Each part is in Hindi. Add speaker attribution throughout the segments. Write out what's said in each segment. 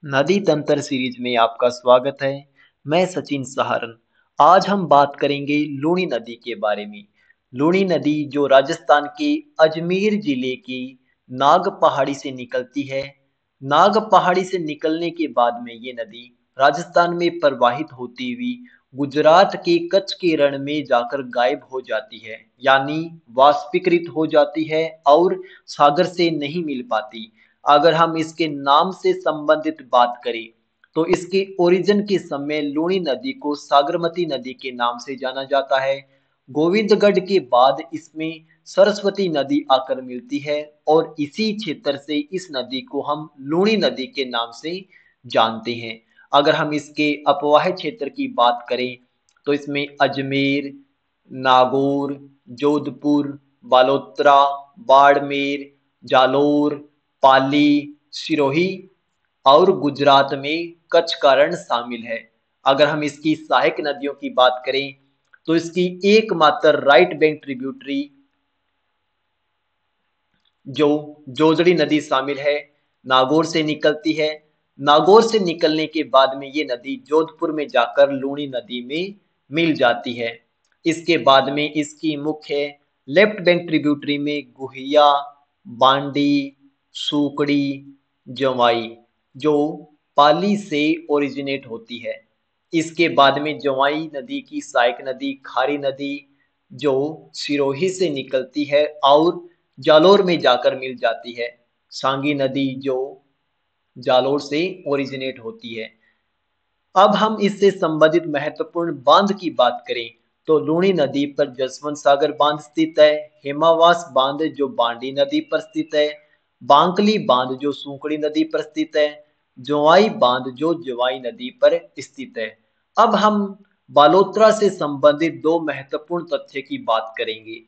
Speaker 1: नदी तंत्र सीरीज में आपका स्वागत है। मैं सचिन सहारन। आज हम बात करेंगे लूनी नदी के बारे में। लूनी नदी जो राजस्थान के अजमेर जिले की नाग पहाड़ी से निकलती है। नाग पहाड़ी से निकलने के बाद में ये नदी राजस्थान में प्रवाहित होती हुई गुजरात के कच्छ के रण में जाकर गायब हो जाती है, यानी वाष्पीकृत हो जाती है और सागर से नहीं मिल पाती। अगर हम इसके नाम से संबंधित बात करें तो इसके ओरिजिन के समय लूनी नदी को सागरमती नदी के नाम से जाना जाता है। गोविंदगढ़ के बाद इसमें सरस्वती नदी आकर मिलती है और इसी क्षेत्र से इस नदी को हम लूनी नदी के नाम से जानते हैं। अगर हम इसके अपवाह क्षेत्र की बात करें तो इसमें अजमेर, नागौर, जोधपुर, बालोतरा, बाड़मेर, जालोर, पाली, सिरोही और गुजरात में कच्छ का रण शामिल है। अगर हम इसकी सहायक नदियों की बात करें तो इसकी एकमात्र राइट बैंक ट्रिब्यूटरी जो जोजड़ी नदी शामिल है, नागौर से निकलती है। नागौर से निकलने के बाद में ये नदी जोधपुर में जाकर लूनी नदी में मिल जाती है। इसके बाद में इसकी मुख्य लेफ्ट बैंक ट्रिब्यूटरी में गुहिया, बांडी, सूकड़ी, जवाई जो पाली से ओरिजिनेट होती है। इसके बाद में जवाई नदी की सहायक नदी खारी नदी जो सिरोही से निकलती है और जालोर में जाकर मिल जाती है। सांगी नदी जो जालोर से ओरिजिनेट होती है। अब हम इससे संबंधित महत्वपूर्ण बांध की बात करें तो लूनी नदी पर जसवंत सागर बांध स्थित है, हेमावास बांध जो बांडी नदी पर स्थित है, बांकली बांध जो सूकड़ी नदी पर स्थित है, जोवाई बांध जो जवाई नदी पर स्थित है। अब हम बालोतरा से संबंधित दो महत्वपूर्ण तथ्य की बात करेंगे।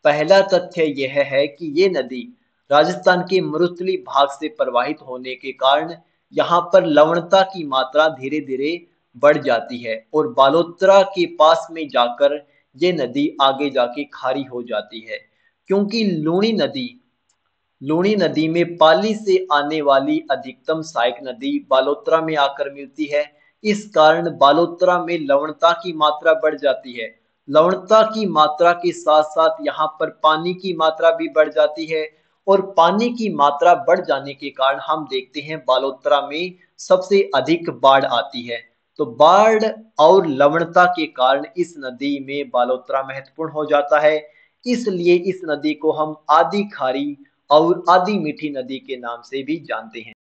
Speaker 1: पहला तथ्य यह है कि ये नदी राजस्थान के मरुस्थलीय भाग से प्रवाहित होने के कारण यहाँ पर लवणता की मात्रा धीरे धीरे बढ़ जाती है और बालोतरा के पास में जाकर ये नदी आगे जाके खारी हो जाती है। क्योंकि लूनी नदी में पाली से आने वाली अधिकतम सहायक नदी बालोतरा में आकर मिलती है। इस कारण बालोतरा में लवणता की मात्रा बढ़ जाती है। लवणता की मात्रा के साथ साथ यहाँ पर पानी की मात्रा भी बढ़ जाती है और पानी की मात्रा बढ़ जाने के कारण हम देखते हैं बालोतरा में सबसे अधिक बाढ़ आती है। तो बाढ़ और लवणता के कारण इस नदी में बालोतरा महत्वपूर्ण हो जाता है। इसलिए इस नदी को हम आदि खारी और आदि मीठी नदी के नाम से भी जानते हैं।